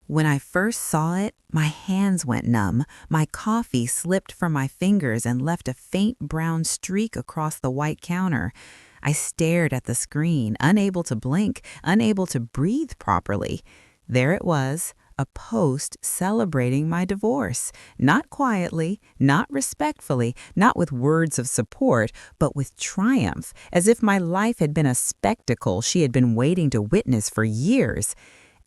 When I first saw it, my hands went numb, my coffee slipped from my fingers and left a faint brown streak across the white counter. I stared at the screen, unable to blink, unable to breathe properly. There it was, a post celebrating my divorce. Not quietly, not respectfully, not with words of support, but with triumph, as if my life had been a spectacle she had been waiting to witness for years.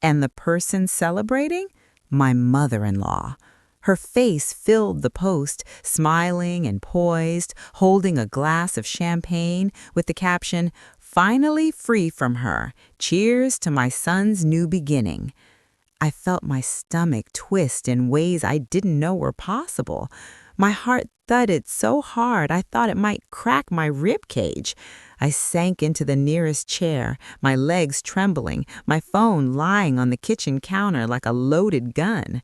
And the person celebrating? My mother-in-law. Her face filled the post, smiling and poised, holding a glass of champagne with the caption, "Finally free from her. Cheers to my son's new beginning." I felt my stomach twist in ways I didn't know were possible. My heart thudded so hard I thought it might crack my rib cage. I sank into the nearest chair, my legs trembling, my phone lying on the kitchen counter like a loaded gun.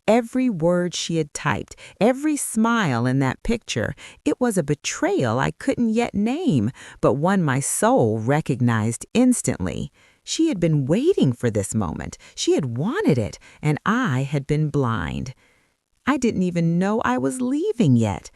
Every word she had typed, every smile in that picture, it was a betrayal I couldn't yet name, but one my soul recognized instantly. She had been waiting for this moment. She had wanted it, and I had been blind. I didn't even know I was leaving yet.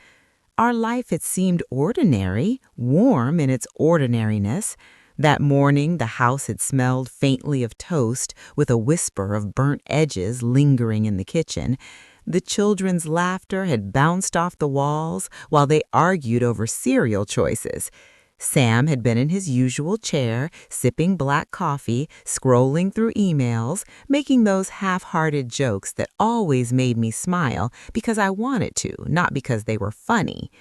Our life had seemed ordinary, warm in its ordinariness. That morning, the house had smelled faintly of toast, with a whisper of burnt edges lingering in the kitchen. The children's laughter had bounced off the walls while they argued over cereal choices. Sam had been in his usual chair, sipping black coffee, scrolling through emails, making those half-hearted jokes that always made me smile because I wanted to, not because they were funny.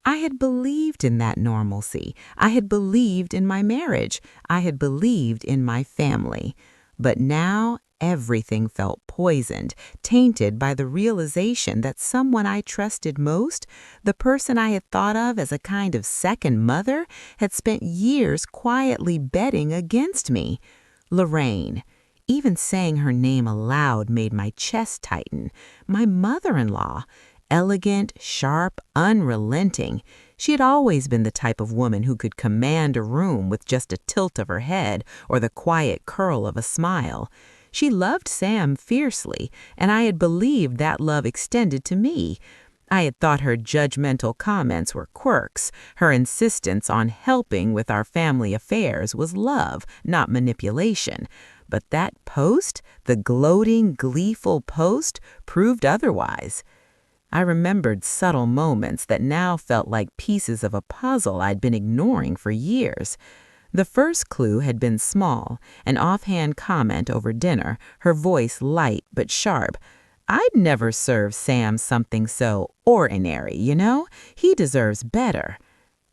I had believed in that normalcy. I had believed in my marriage. I had believed in my family. But now everything felt poisoned, tainted by the realization that someone I trusted most, the person I had thought of as a kind of second mother, had spent years quietly betting against me. Lorraine. Even saying her name aloud made my chest tighten. My mother-in-law. Elegant, sharp, unrelenting. She had always been the type of woman who could command a room with just a tilt of her head or the quiet curl of a smile. She loved Sam fiercely, and I had believed that love extended to me. I had thought her judgmental comments were quirks. Her insistence on helping with our family affairs was love, not manipulation. But that post, the gloating, gleeful post, proved otherwise. I remembered subtle moments that now felt like pieces of a puzzle I'd been ignoring for years. The first clue had been small, an offhand comment over dinner, her voice light but sharp. "I'd never serve Sam something so ordinary, you know? He deserves better."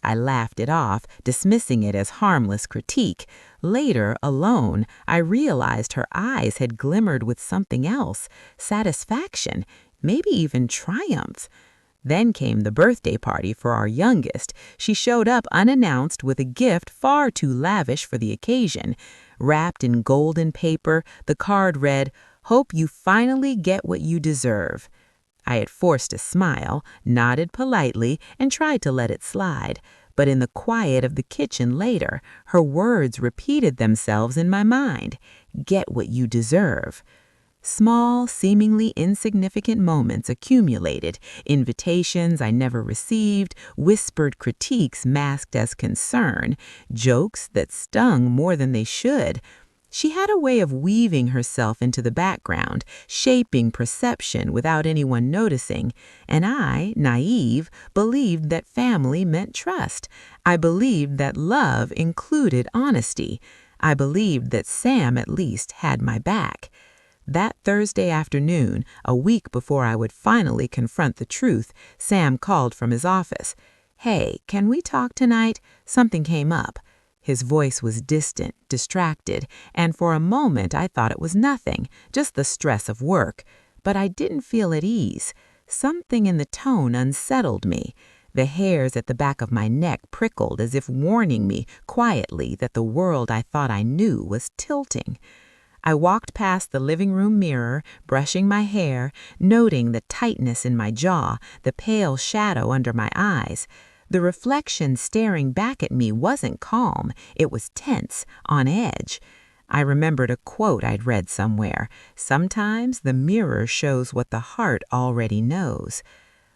I laughed it off, dismissing it as harmless critique. Later, alone, I realized her eyes had glimmered with something else, satisfaction, maybe even triumph. Then came the birthday party for our youngest. She showed up unannounced with a gift far too lavish for the occasion. Wrapped in golden paper, the card read, "Hope you finally get what you deserve." I had forced a smile, nodded politely, and tried to let it slide. But in the quiet of the kitchen later, her words repeated themselves in my mind. "Get what you deserve." Small, seemingly insignificant moments accumulated, invitations I never received, whispered critiques masked as concern, jokes that stung more than they should. She had a way of weaving herself into the background, shaping perception without anyone noticing, and I, naive, believed that family meant trust. I believed that love included honesty. I believed that Sam at least had my back. That Thursday afternoon, a week before I would finally confront the truth, Sam called from his office. "Hey, can we talk tonight? Something came up." His voice was distant, distracted, and for a moment I thought it was nothing, just the stress of work. But I didn't feel at ease. Something in the tone unsettled me. The hairs at the back of my neck prickled as if warning me quietly that the world I thought I knew was tilting. I walked past the living room mirror, brushing my hair, noting the tightness in my jaw, the pale shadow under my eyes. The reflection staring back at me wasn't calm, it was tense, on edge. I remembered a quote I'd read somewhere. Sometimes the mirror shows what the heart already knows.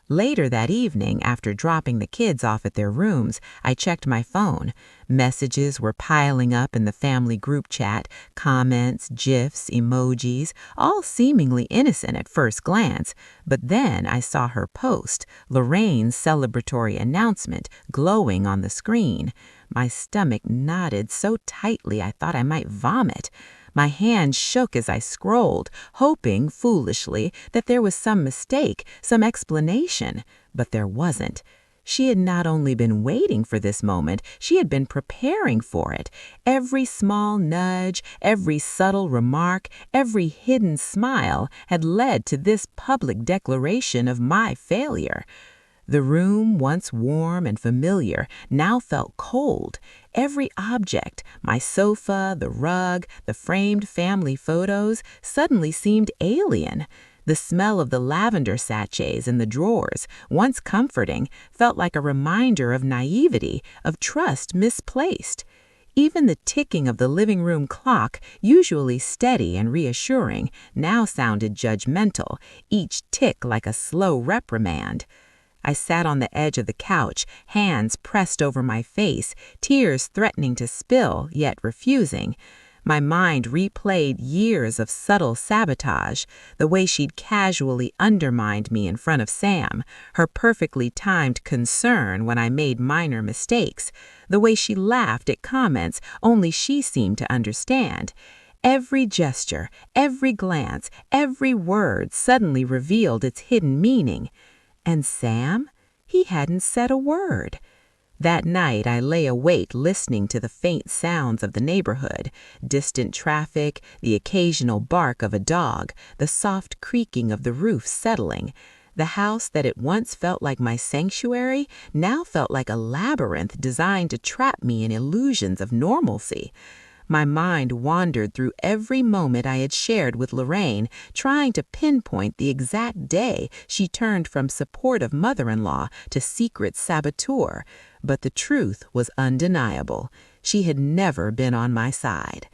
Later that evening, after dropping the kids off at their rooms, I checked my phone. Messages were piling up in the family group chat, comments, GIFs, emojis, all seemingly innocent at first glance. But then I saw her post, Lorraine's celebratory announcement, glowing on the screen. My stomach knotted so tightly I thought I might vomit. My hand shook as I scrolled, hoping, foolishly, that there was some mistake, some explanation. But there wasn't. She had not only been waiting for this moment, she had been preparing for it. Every small nudge, every subtle remark, every hidden smile had led to this public declaration of my failure. The room, once warm and familiar, now felt cold. Every object, my sofa, the rug, the framed family photos, suddenly seemed alien. The smell of the lavender sachets in the drawers, once comforting, felt like a reminder of naivety, of trust misplaced. Even the ticking of the living room clock, usually steady and reassuring, now sounded judgmental, each tick like a slow reprimand. I sat on the edge of the couch, hands pressed over my face, tears threatening to spill, yet refusing. My mind replayed years of subtle sabotage, the way she'd casually undermined me in front of Sam, her perfectly timed concern when I made minor mistakes, the way she laughed at comments only she seemed to understand. Every gesture, every glance, every word suddenly revealed its hidden meaning. And Sam? He hadn't said a word. That night I lay awake listening to the faint sounds of the neighborhood, distant traffic, the occasional bark of a dog, the soft creaking of the roof settling. The house that at once felt like my sanctuary now felt like a labyrinth designed to trap me in illusions of normalcy. My mind wandered through every moment I had shared with Lorraine, trying to pinpoint the exact day she turned from supportive mother-in-law to secret saboteur. But the truth was undeniable. She had never been on my side.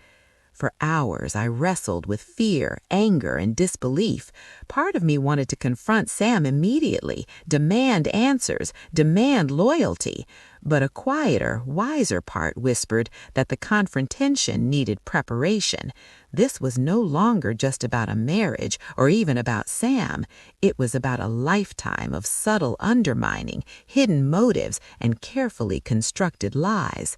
For hours, I wrestled with fear, anger, and disbelief. Part of me wanted to confront Sam immediately, demand answers, demand loyalty. But a quieter, wiser part whispered that the confrontation needed preparation. This was no longer just about a marriage or even about Sam. It was about a lifetime of subtle undermining, hidden motives, and carefully constructed lies.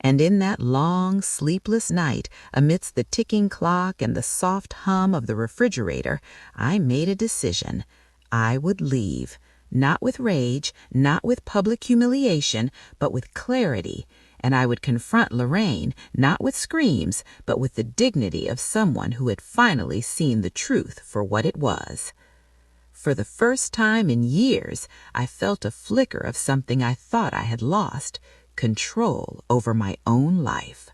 And in that long, sleepless night, amidst the ticking clock and the soft hum of the refrigerator, I made a decision. I would leave. Not with rage, not with public humiliation, but with clarity. And I would confront Lorraine, not with screams, but with the dignity of someone who had finally seen the truth for what it was. For the first time in years, I felt a flicker of something I thought I had lost: control over my own life.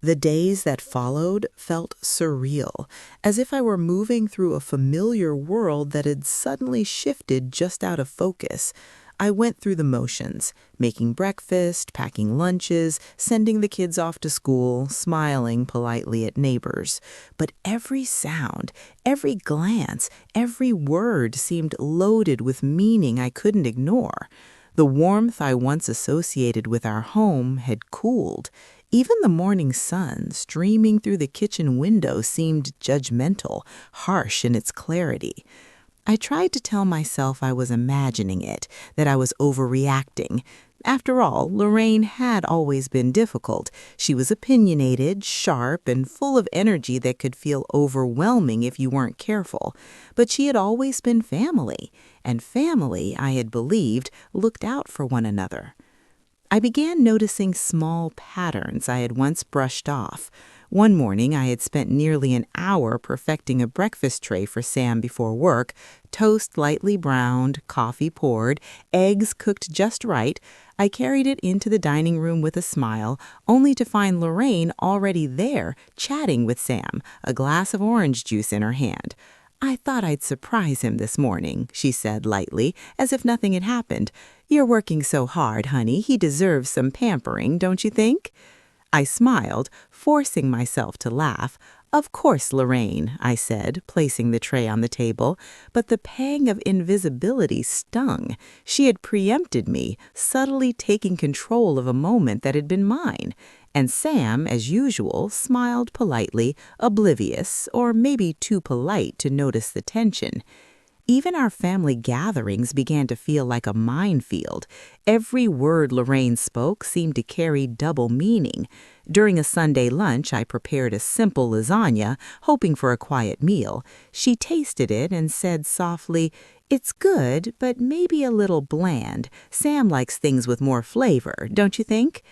The days that followed felt surreal, as if I were moving through a familiar world that had suddenly shifted just out of focus. I went through the motions, making breakfast, packing lunches, sending the kids off to school, smiling politely at neighbors. But every sound, every glance, every word seemed loaded with meaning I couldn't ignore. The warmth I once associated with our home had cooled. Even the morning sun streaming through the kitchen window seemed judgmental, harsh in its clarity. I tried to tell myself I was imagining it, that I was overreacting. After all, Lorraine had always been difficult. She was opinionated, sharp, and full of energy that could feel overwhelming if you weren't careful. But she had always been family, and family, I had believed, looked out for one another. I began noticing small patterns I had once brushed off. One morning, I had spent nearly an hour perfecting a breakfast tray for Sam before work: toast lightly browned, coffee poured, eggs cooked just right. I carried it into the dining room with a smile, only to find Lorraine already there, chatting with Sam, a glass of orange juice in her hand. "I thought I'd surprise him this morning," she said lightly, as if nothing had happened. "You're working so hard, honey. He deserves some pampering, don't you think?" I smiled, forcing myself to laugh. "Of course, Lorraine," I said, placing the tray on the table, but the pang of invisibility stung. She had preempted me, subtly taking control of a moment that had been mine. And Sam, as usual, smiled politely, oblivious, or maybe too polite to notice the tension. Even our family gatherings began to feel like a minefield. Every word Lorraine spoke seemed to carry double meaning. During a Sunday lunch, I prepared a simple lasagna, hoping for a quiet meal. She tasted it and said softly, "It's good, but maybe a little bland. Sam likes things with more flavor, don't you think?"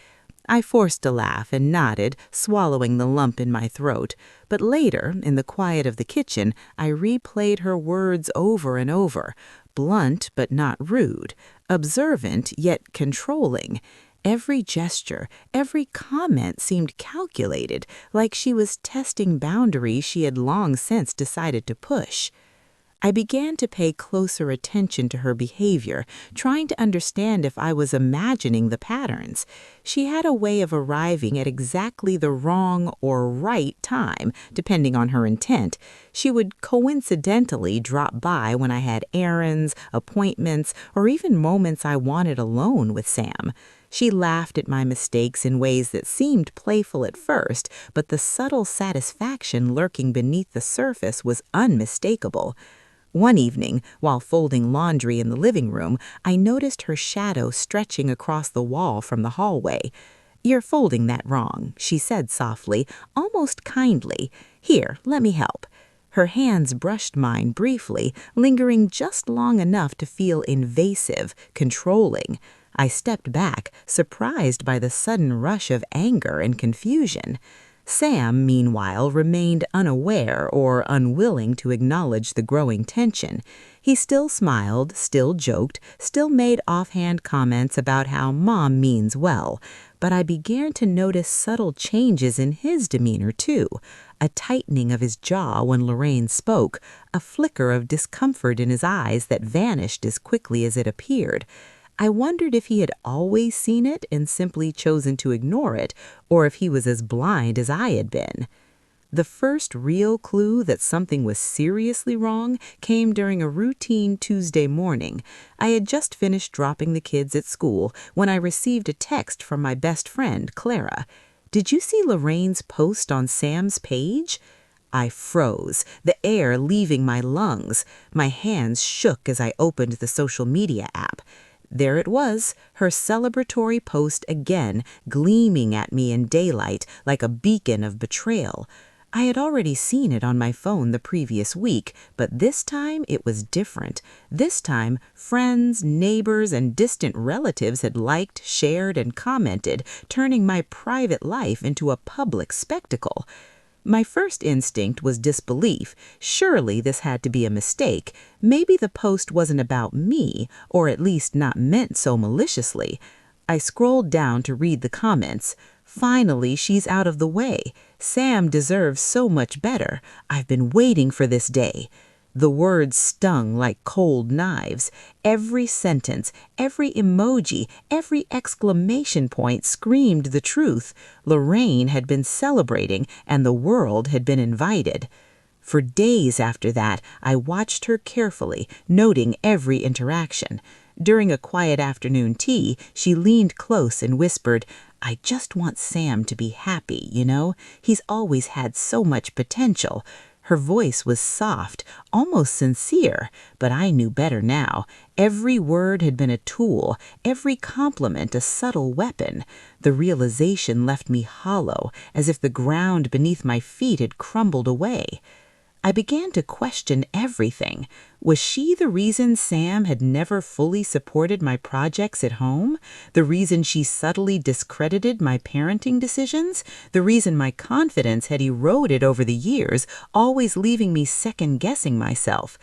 I forced a laugh and nodded, swallowing the lump in my throat. But later, in the quiet of the kitchen, I replayed her words over and over. Blunt but not rude, observant yet controlling. Every gesture, every comment seemed calculated, like she was testing boundaries she had long since decided to push. I began to pay closer attention to her behavior, trying to understand if I was imagining the patterns. She had a way of arriving at exactly the wrong or right time, depending on her intent. She would coincidentally drop by when I had errands, appointments, or even moments I wanted alone with Sam. She laughed at my mistakes in ways that seemed playful at first, but the subtle satisfaction lurking beneath the surface was unmistakable. One evening, while folding laundry in the living room, I noticed her shadow stretching across the wall from the hallway. "You're folding that wrong," she said softly, almost kindly. "Here, let me help." Her hands brushed mine briefly, lingering just long enough to feel invasive, controlling. I stepped back, surprised by the sudden rush of anger and confusion. Sam, meanwhile, remained unaware or unwilling to acknowledge the growing tension. He still smiled, still joked, still made offhand comments about how Mom means well. But I began to notice subtle changes in his demeanor, too. A tightening of his jaw when Lorraine spoke, a flicker of discomfort in his eyes that vanished as quickly as it appeared. I wondered if he had always seen it and simply chosen to ignore it, or if he was as blind as I had been. The first real clue that something was seriously wrong came during a routine Tuesday morning. I had just finished dropping the kids at school when I received a text from my best friend, Clara. "Did you see Lorraine's post on Sam's page?" I froze, the air leaving my lungs. My hands shook as I opened the social media app. There it was, her celebratory post again, gleaming at me in daylight like a beacon of betrayal. I had already seen it on my phone the previous week, but this time it was different. This time, friends, neighbors, and distant relatives had liked, shared, and commented, turning my private life into a public spectacle. My first instinct was disbelief. Surely this had to be a mistake. Maybe the post wasn't about me, or at least not meant so maliciously. I scrolled down to read the comments. "Finally, she's out of the way. Sam deserves so much better. I've been waiting for this day." The words stung like cold knives. Every sentence, every emoji, every exclamation point screamed the truth. Lorraine had been celebrating, and the world had been invited. For days after that, I watched her carefully, noting every interaction. During a quiet afternoon tea, she leaned close and whispered, "I just want Sam to be happy, you know? He's always had so much potential." Her voice was soft, almost sincere, but I knew better now. Every word had been a tool, every compliment a subtle weapon. The realization left me hollow, as if the ground beneath my feet had crumbled away. I began to question everything. Was she the reason Sam had never fully supported my projects at home? The reason she subtly discredited my parenting decisions? The reason my confidence had eroded over the years, always leaving me second-guessing myself?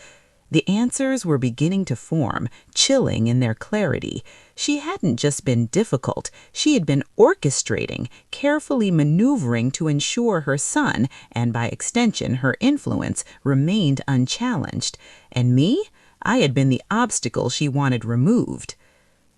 The answers were beginning to form, chilling in their clarity. She hadn't just been difficult, she had been orchestrating, carefully maneuvering to ensure her son, and by extension her influence, remained unchallenged. And me? I had been the obstacle she wanted removed.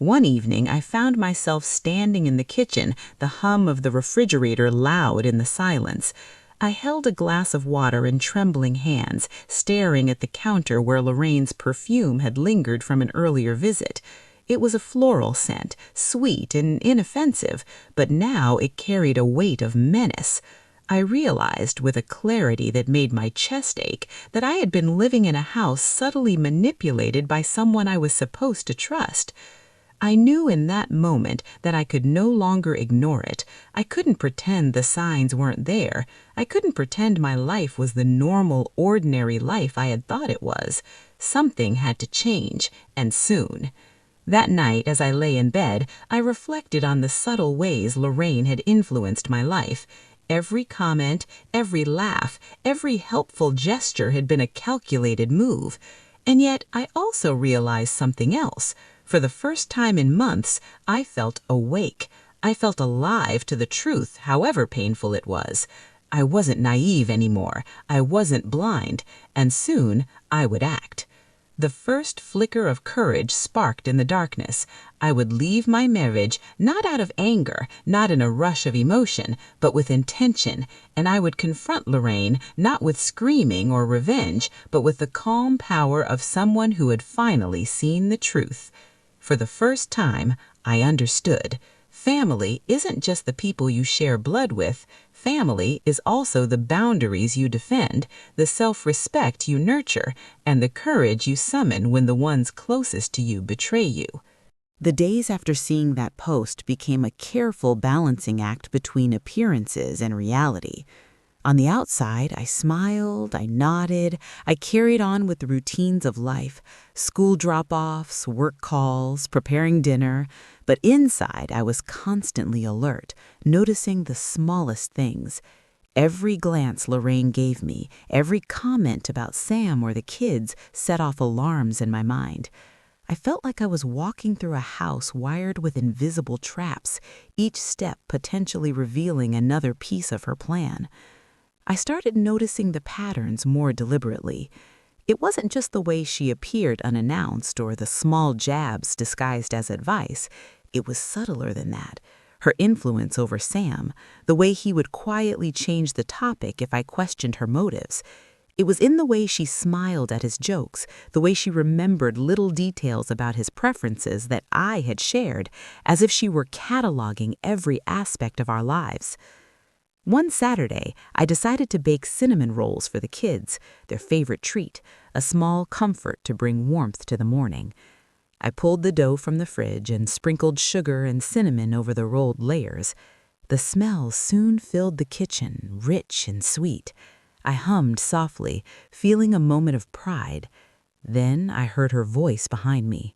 One evening, I found myself standing in the kitchen, the hum of the refrigerator loud in the silence. I held a glass of water in trembling hands, staring at the counter where Lorraine's perfume had lingered from an earlier visit. It was a floral scent, sweet and inoffensive, but now it carried a weight of menace. I realized with a clarity that made my chest ache that I had been living in a house subtly manipulated by someone I was supposed to trust. I knew in that moment that I could no longer ignore it. I couldn't pretend the signs weren't there. I couldn't pretend my life was the normal, ordinary life I had thought it was. Something had to change, and soon. That night, as I lay in bed, I reflected on the subtle ways Lorraine had influenced my life. Every comment, every laugh, every helpful gesture had been a calculated move. And yet I also realized something else. For the first time in months, I felt awake. I felt alive to the truth, however painful it was. I wasn't naive anymore. I wasn't blind. And soon I would act. The first flicker of courage sparked in the darkness. I would leave my marriage, not out of anger, not in a rush of emotion, but with intention, and I would confront Lorraine, not with screaming or revenge, but with the calm power of someone who had finally seen the truth. For the first time, I understood. Family isn't just the people you share blood with. Family is also the boundaries you defend, the self-respect you nurture, and the courage you summon when the ones closest to you betray you. The days after seeing that post became a careful balancing act between appearances and reality. On the outside, I smiled, I nodded, I carried on with the routines of life, school drop-offs, work calls, preparing dinner, but inside I was constantly alert, noticing the smallest things. Every glance Lorraine gave me, every comment about Sam or the kids set off alarms in my mind. I felt like I was walking through a house wired with invisible traps, each step potentially revealing another piece of her plan. I started noticing the patterns more deliberately. It wasn't just the way she appeared unannounced or the small jabs disguised as advice. It was subtler than that. Her influence over Sam, the way he would quietly change the topic if I questioned her motives. It was in the way she smiled at his jokes, the way she remembered little details about his preferences that I had shared, as if she were cataloging every aspect of our lives. One Saturday, I decided to bake cinnamon rolls for the kids, their favorite treat, a small comfort to bring warmth to the morning. I pulled the dough from the fridge and sprinkled sugar and cinnamon over the rolled layers. The smell soon filled the kitchen, rich and sweet. I hummed softly, feeling a moment of pride. Then I heard her voice behind me.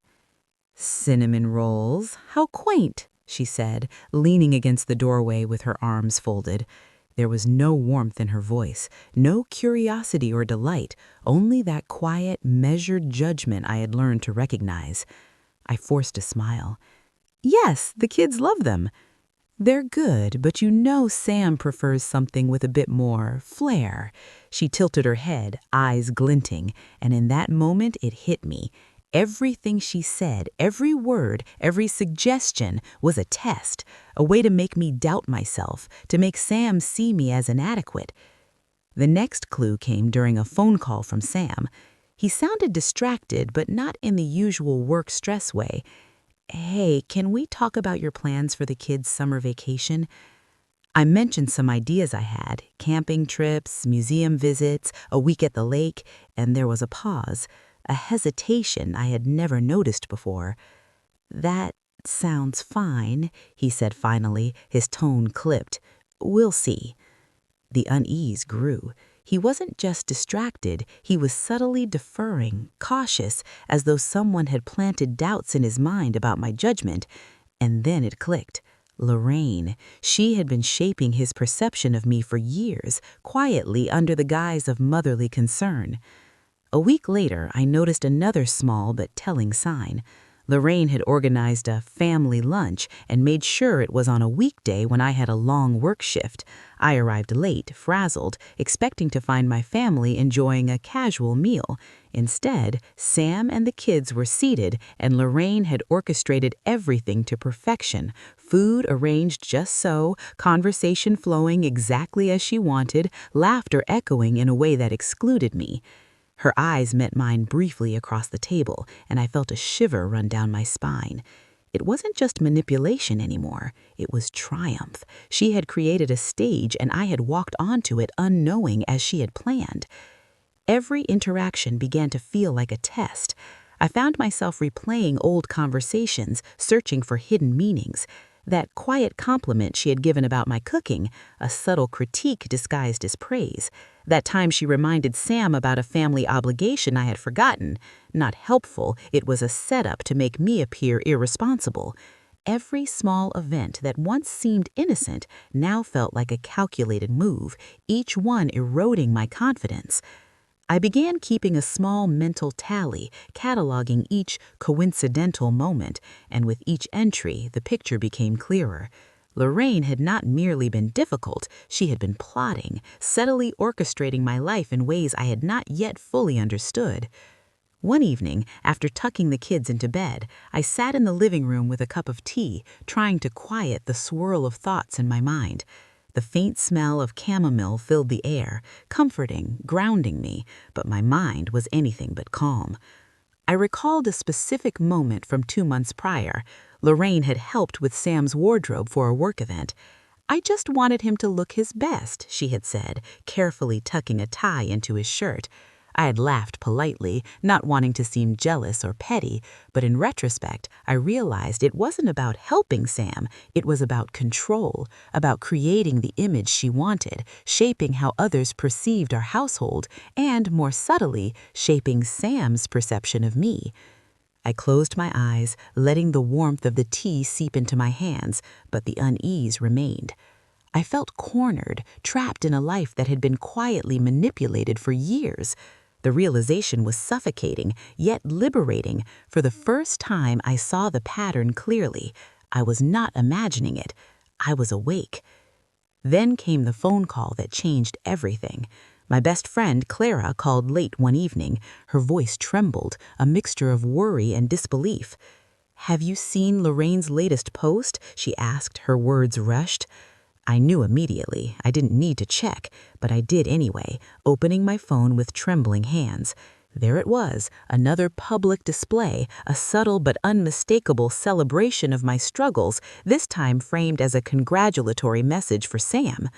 "Cinnamon rolls? How quaint," she said, leaning against the doorway with her arms folded. There was no warmth in her voice, no curiosity or delight, only that quiet, measured judgment I had learned to recognize. I forced a smile. "Yes, the kids love them. They're good, but you know Sam prefers something with a bit more flair." She tilted her head, eyes glinting, and in that moment it hit me. Everything she said, every word, every suggestion was a test, a way to make me doubt myself, to make Sam see me as inadequate. The next clue came during a phone call from Sam. He sounded distracted, but not in the usual work stress way. "Hey, can we talk about your plans for the kids' summer vacation?" I mentioned some ideas I had, camping trips, museum visits, a week at the lake, and there was a pause. A hesitation I had never noticed before. "That sounds fine," he said finally, his tone clipped. "We'll see." The unease grew. He wasn't just distracted, he was subtly deferring, cautious, as though someone had planted doubts in his mind about my judgment. And then it clicked. Lorraine. She had been shaping his perception of me for years, quietly under the guise of motherly concern. A week later, I noticed another small but telling sign. Lorraine had organized a family lunch and made sure it was on a weekday when I had a long work shift. I arrived late, frazzled, expecting to find my family enjoying a casual meal. Instead, Sam and the kids were seated, and Lorraine had orchestrated everything to perfection. Food arranged just so, conversation flowing exactly as she wanted, laughter echoing in a way that excluded me. Her eyes met mine briefly across the table, and I felt a shiver run down my spine. It wasn't just manipulation anymore. It was triumph. She had created a stage, and I had walked onto it unknowing as she had planned. Every interaction began to feel like a test. I found myself replaying old conversations, searching for hidden meanings. That quiet compliment she had given about my cooking, a subtle critique disguised as praise. That time she reminded Sam about a family obligation I had forgotten. Not helpful, it was a setup to make me appear irresponsible. Every small event that once seemed innocent now felt like a calculated move, each one eroding my confidence. I began keeping a small mental tally, cataloging each coincidental moment, and with each entry, the picture became clearer. Lorraine had not merely been difficult, she had been plotting, subtly orchestrating my life in ways I had not yet fully understood. One evening, after tucking the kids into bed, I sat in the living room with a cup of tea, trying to quiet the swirl of thoughts in my mind. The faint smell of chamomile filled the air, comforting, grounding me, but my mind was anything but calm. I recalled a specific moment from 2 months prior. Lorraine had helped with Sam's wardrobe for a work event. "I just wanted him to look his best," she had said, carefully tucking a tie into his shirt. I had laughed politely, not wanting to seem jealous or petty, but in retrospect, I realized it wasn't about helping Sam, it was about control, about creating the image she wanted, shaping how others perceived our household, and, more subtly, shaping Sam's perception of me. I closed my eyes, letting the warmth of the tea seep into my hands, but the unease remained. I felt cornered, trapped in a life that had been quietly manipulated for years. The realization was suffocating, yet liberating. For the first time, I saw the pattern clearly. I was not imagining it. I was awake. Then came the phone call that changed everything. My best friend, Clara, called late one evening. Her voice trembled, a mixture of worry and disbelief. "Have you seen Lorraine's latest post?" she asked, her words rushed. I knew immediately. I didn't need to check, but I did anyway, opening my phone with trembling hands. There it was, another public display, a subtle but unmistakable celebration of my struggles, this time framed as a congratulatory message for Sam.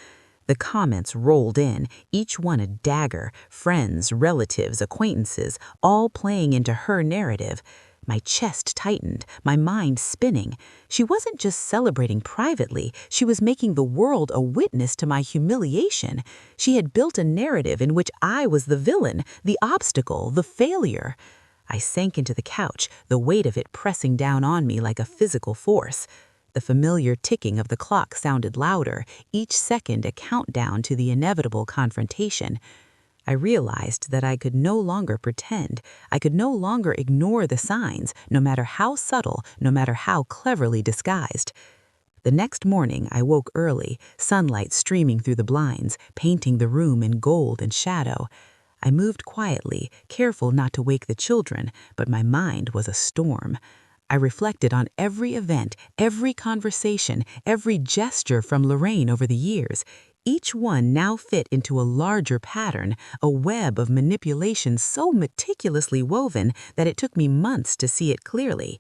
The comments rolled in, each one a dagger, friends, relatives, acquaintances, all playing into her narrative. My chest tightened, my mind spinning. She wasn't just celebrating privately, she was making the world a witness to my humiliation. She had built a narrative in which I was the villain, the obstacle, the failure. I sank into the couch, the weight of it pressing down on me like a physical force. The familiar ticking of the clock sounded louder, each second a countdown to the inevitable confrontation. I realized that I could no longer pretend. I could no longer ignore the signs, no matter how subtle, no matter how cleverly disguised. The next morning, I woke early, sunlight streaming through the blinds, painting the room in gold and shadow. I moved quietly, careful not to wake the children, but my mind was a storm. I reflected on every event, every conversation, every gesture from Lorraine over the years. Each one now fit into a larger pattern, a web of manipulation so meticulously woven that it took me months to see it clearly.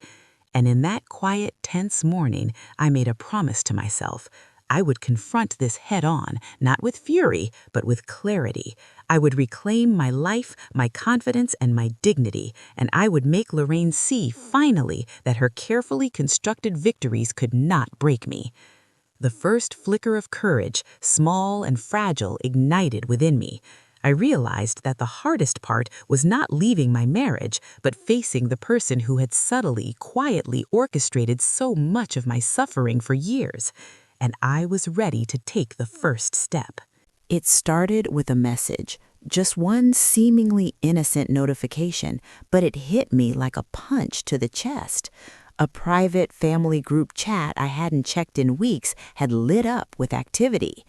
And in that quiet, tense morning, I made a promise to myself. I would confront this head-on, not with fury, but with clarity. I would reclaim my life, my confidence, and my dignity, and I would make Lorraine see, finally, that her carefully constructed victories could not break me. The first flicker of courage, small and fragile, ignited within me. I realized that the hardest part was not leaving my marriage, but facing the person who had subtly, quietly orchestrated so much of my suffering for years. And I was ready to take the first step. It started with a message, Just one seemingly innocent notification, but it hit me like a punch to the chest. A private family group chat I hadn't checked in weeks had lit up with activity.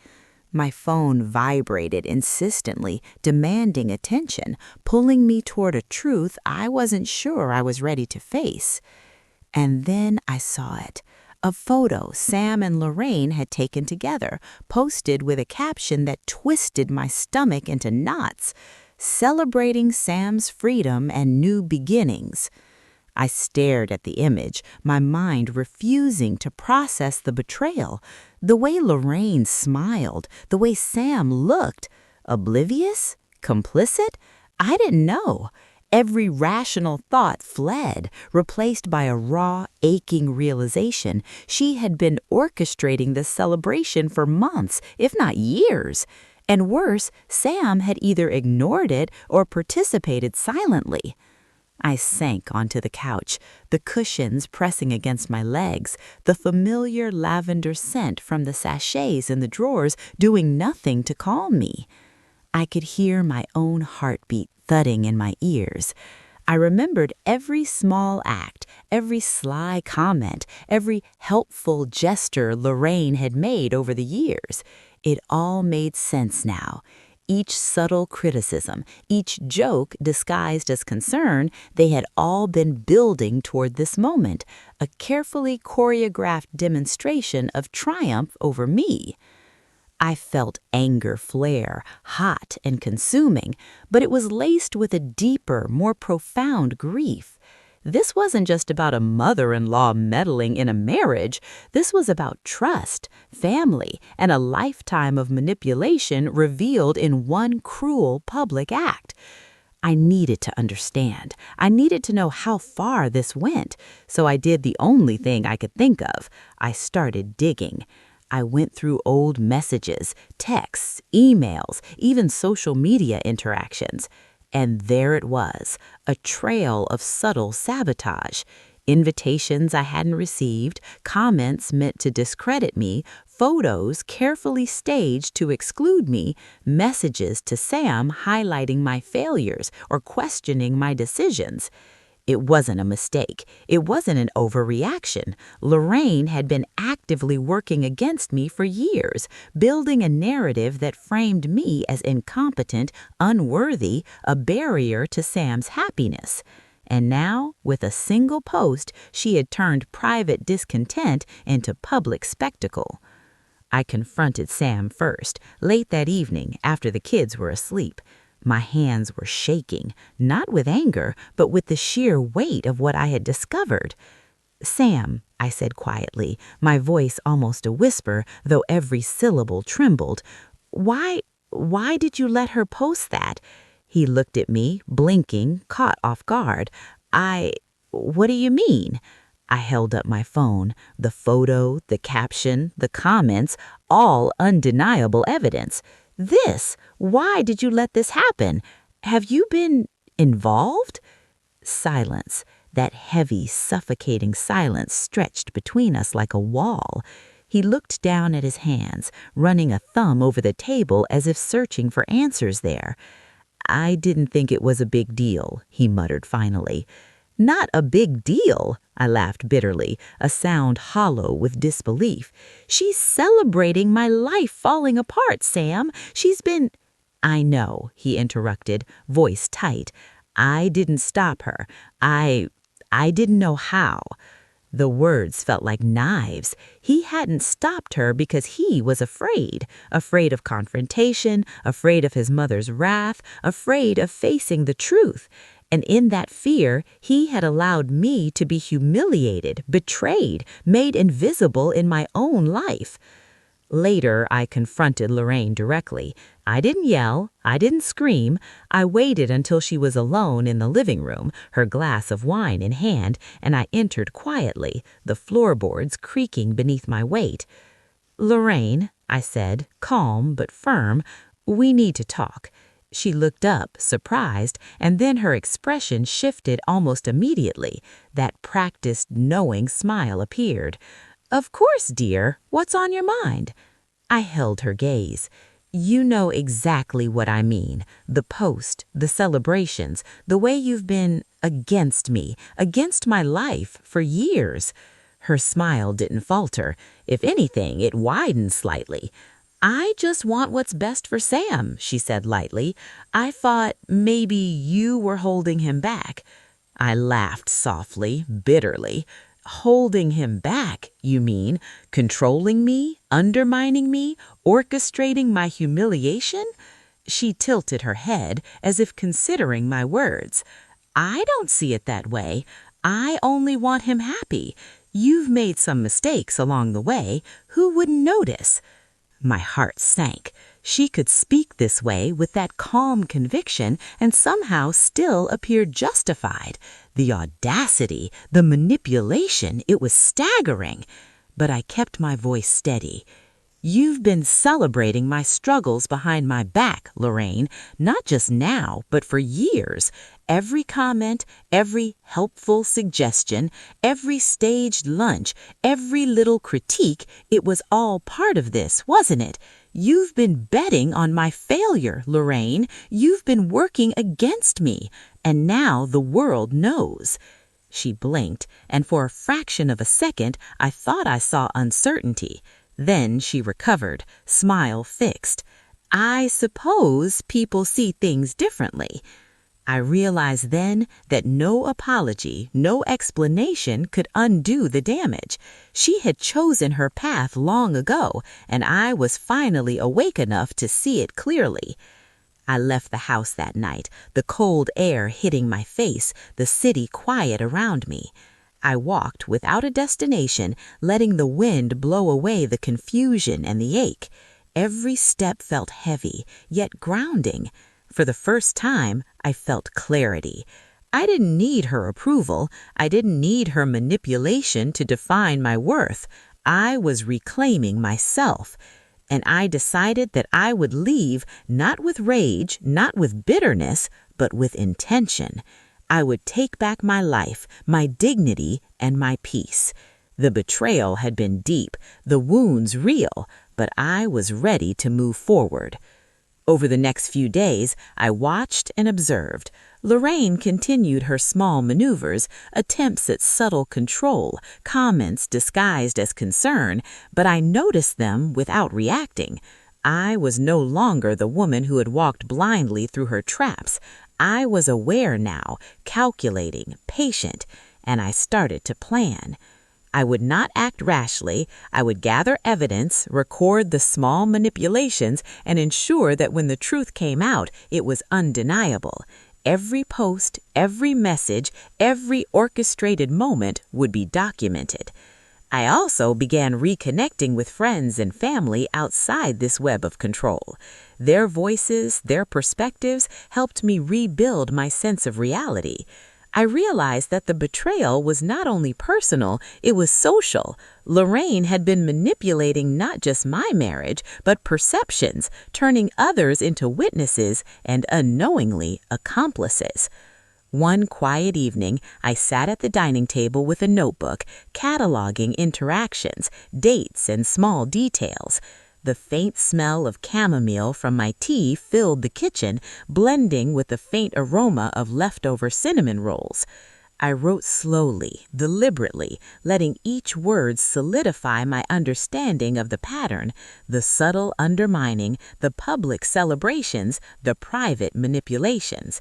My phone vibrated insistently, demanding attention, pulling me toward a truth I wasn't sure I was ready to face. And then I saw it. A photo Sam and Lorraine had taken together, posted with a caption that twisted my stomach into knots, celebrating Sam's freedom and new beginnings. I stared at the image, my mind refusing to process the betrayal. The way Lorraine smiled, the way Sam looked. Oblivious? Complicit? I didn't know. Every rational thought fled, replaced by a raw, aching realization she had been orchestrating this celebration for months, if not years. And worse, Sam had either ignored it or participated silently. I sank onto the couch, the cushions pressing against my legs, the familiar lavender scent from the sachets in the drawers doing nothing to calm me. I could hear my own heartbeat thudding in my ears. I remembered every small act, every sly comment, every helpful gesture Lorraine had made over the years. It all made sense now. Each subtle criticism, each joke disguised as concern, they had all been building toward this moment, a carefully choreographed demonstration of triumph over me. I felt anger flare, hot and consuming, but it was laced with a deeper, more profound grief. This wasn't just about a mother-in-law meddling in a marriage. This was about trust, family, and a lifetime of manipulation revealed in one cruel public act. I needed to understand. I needed to know how far this went, so I did the only thing I could think of. I started digging. I went through old messages, texts, emails, even social media interactions. And there it was, a trail of subtle sabotage. Invitations I hadn't received, comments meant to discredit me, photos carefully staged to exclude me, messages to Sam highlighting my failures or questioning my decisions. It wasn't a mistake. It wasn't an overreaction. Lorraine had been actively working against me for years, building a narrative that framed me as incompetent, unworthy, a barrier to Sam's happiness. And now, with a single post, she had turned private discontent into public spectacle. I confronted Sam first, late that evening after the kids were asleep. My hands were shaking, not with anger, but with the sheer weight of what I had discovered. "Sam," I said quietly, my voice almost a whisper, though every syllable trembled, Why did you let her post that?" He looked at me, blinking, caught off guard. What do you mean?" I held up my phone, the photo, the caption, the comments, all undeniable evidence. Why did you let this happen? Have you been involved?" Silence, that heavy, suffocating silence stretched between us like a wall. He looked down at his hands, running a thumb over the table as if searching for answers there. "I didn't think it was a big deal," he muttered finally. "Not a big deal," I laughed bitterly, a sound hollow with disbelief. "She's celebrating my life falling apart, Sam. She's been—" "I know," he interrupted, voice tight. "I didn't stop her. I didn't know how." The words felt like knives. He hadn't stopped her because he was afraid of confrontation, afraid of his mother's wrath, afraid of facing the truth. And in that fear, he had allowed me to be humiliated, betrayed, made invisible in my own life. Later, I confronted Lorraine directly. I didn't yell. I didn't scream. I waited until she was alone in the living room, her glass of wine in hand, and I entered quietly, the floorboards creaking beneath my weight. "Lorraine," I said, calm but firm, "we need to talk." She looked up, surprised, and then her expression shifted almost immediately. That practiced, knowing smile appeared. "Of course, dear. What's on your mind?" I held her gaze. You know exactly what I mean. The post, the celebrations, the way you've been against me, against my life for years. Her smile didn't falter. If anything, it widened slightly. I just want what's best for Sam, she said lightly. I thought maybe you were holding him back. I laughed softly, bitterly. Holding him back, you mean? Controlling me? Undermining me? Orchestrating my humiliation? She tilted her head as if considering my words. I don't see it that way. I only want him happy. You've made some mistakes along the way. Who wouldn't notice? My heart sank. She could speak this way with that calm conviction and somehow still appear justified. The audacity, the manipulation, it was staggering. But I kept my voice steady. You've been celebrating my struggles behind my back, Lorraine, not just now, but for years. Every comment, every helpful suggestion, every staged lunch, every little critique, it was all part of this, wasn't it? You've been betting on my failure, Lorraine. You've been working against me, and now the world knows. She blinked, and for a fraction of a second, I thought I saw uncertainty. Then she recovered, smile fixed. I suppose people see things differently. I realized then that no apology, no explanation could undo the damage. She had chosen her path long ago, and I was finally awake enough to see it clearly. I left the house that night, the cold air hitting my face, the city quiet around me. I walked without a destination, letting the wind blow away the confusion and the ache. Every step felt heavy, yet grounding. For the first time, I felt clarity. I didn't need her approval. I didn't need her manipulation to define my worth. I was reclaiming myself. And I decided that I would leave not with rage, not with bitterness, but with intention. I would take back my life, my dignity, and my peace. The betrayal had been deep, the wounds real, but I was ready to move forward. Over the next few days, I watched and observed. Lorraine continued her small maneuvers, attempts at subtle control, comments disguised as concern, but I noticed them without reacting. I was no longer the woman who had walked blindly through her traps. I was aware now, calculating, patient, and I started to plan. I would not act rashly. I would gather evidence, record the small manipulations, and ensure that when the truth came out, it was undeniable. Every post, every message, every orchestrated moment would be documented. I also began reconnecting with friends and family outside this web of control. Their voices, their perspectives helped me rebuild my sense of reality. I realized that the betrayal was not only personal, it was social. Lorraine had been manipulating not just my marriage, but perceptions, turning others into witnesses and unknowingly accomplices. One quiet evening, I sat at the dining table with a notebook, cataloging interactions, dates, and small details. The faint smell of chamomile from my tea filled the kitchen, blending with the faint aroma of leftover cinnamon rolls. I wrote slowly, deliberately, letting each word solidify my understanding of the pattern, the subtle undermining, the public celebrations, the private manipulations.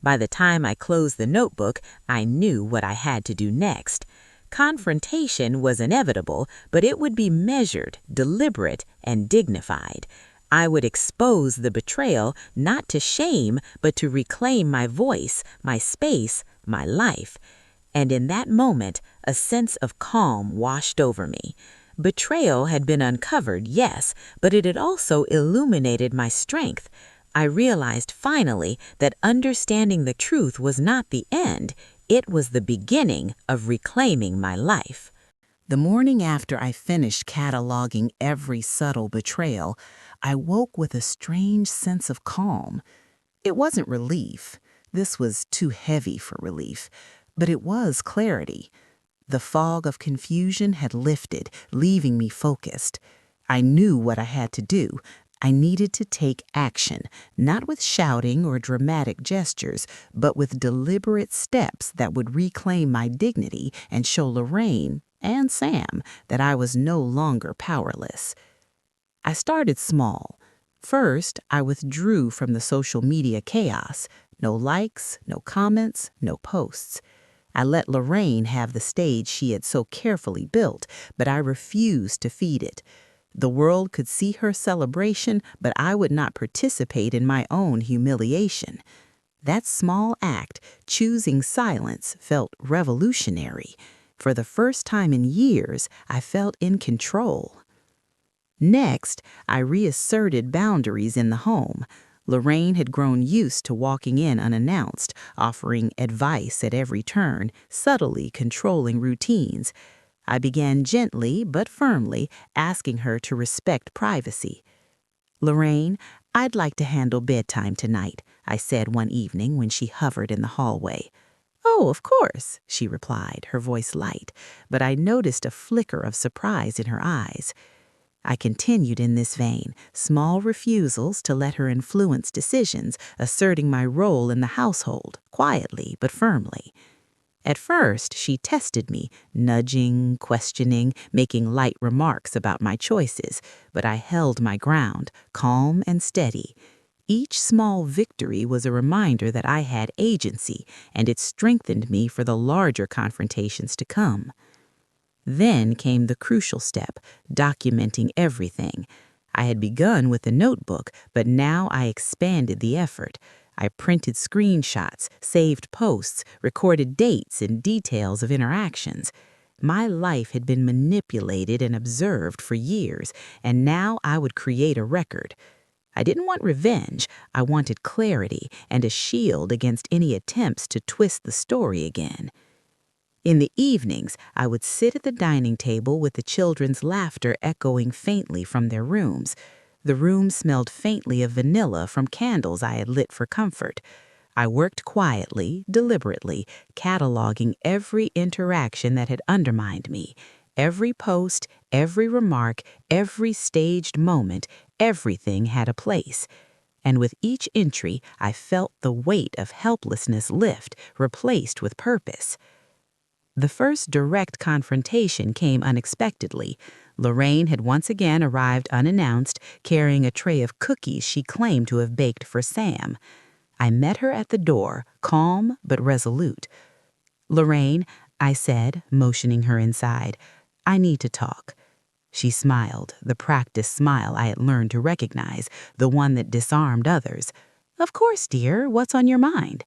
By the time I closed the notebook, I knew what I had to do next. Confrontation was inevitable, but it would be measured, deliberate, and dignified. I would expose the betrayal not to shame, but to reclaim my voice, my space, my life. And in that moment, a sense of calm washed over me. Betrayal had been uncovered, yes, but it had also illuminated my strength. I realized finally that understanding the truth was not the end. It was the beginning of reclaiming my life. The morning after I finished cataloging every subtle betrayal, I woke with a strange sense of calm. It wasn't relief. This was too heavy for relief. But it was clarity. The fog of confusion had lifted, leaving me focused. I knew what I had to do. I needed to take action, not with shouting or dramatic gestures, but with deliberate steps that would reclaim my dignity and show Lorraine and Sam that I was no longer powerless. I started small. First, I withdrew from the social media chaos. No likes, no comments, no posts. I let Lorraine have the stage she had so carefully built, but I refused to feed it. The world could see her celebration, but I would not participate in my own humiliation. That small act, choosing silence, felt revolutionary. For the first time in years, I felt in control. Next, I reasserted boundaries in the home. Lorraine had grown used to walking in unannounced, offering advice at every turn, subtly controlling routines. I began gently but firmly, asking her to respect privacy. "Lorraine, I'd like to handle bedtime tonight," I said one evening when she hovered in the hallway. "Oh, of course," she replied, her voice light, but I noticed a flicker of surprise in her eyes. I continued in this vein, small refusals to let her influence decisions, asserting my role in the household, quietly but firmly. At first, she tested me, nudging, questioning, making light remarks about my choices, but I held my ground, calm and steady. Each small victory was a reminder that I had agency, and it strengthened me for the larger confrontations to come. Then came the crucial step, documenting everything. I had begun with a notebook, but now I expanded the effort. I printed screenshots, saved posts, recorded dates and details of interactions. My life had been manipulated and observed for years, and now I would create a record. I didn't want revenge. I wanted clarity and a shield against any attempts to twist the story again. In the evenings, I would sit at the dining table with the children's laughter echoing faintly from their rooms. The room smelled faintly of vanilla from candles I had lit for comfort. I worked quietly, deliberately, cataloging every interaction that had undermined me. Every post, every remark, every staged moment, everything had a place. And with each entry, I felt the weight of helplessness lift, replaced with purpose. The first direct confrontation came unexpectedly. Lorraine had once again arrived unannounced, carrying a tray of cookies she claimed to have baked for Sam. I met her at the door, calm but resolute. "Lorraine," I said, motioning her inside, "I need to talk." She smiled, the practiced smile I had learned to recognize, the one that disarmed others. "Of course, dear. What's on your mind?"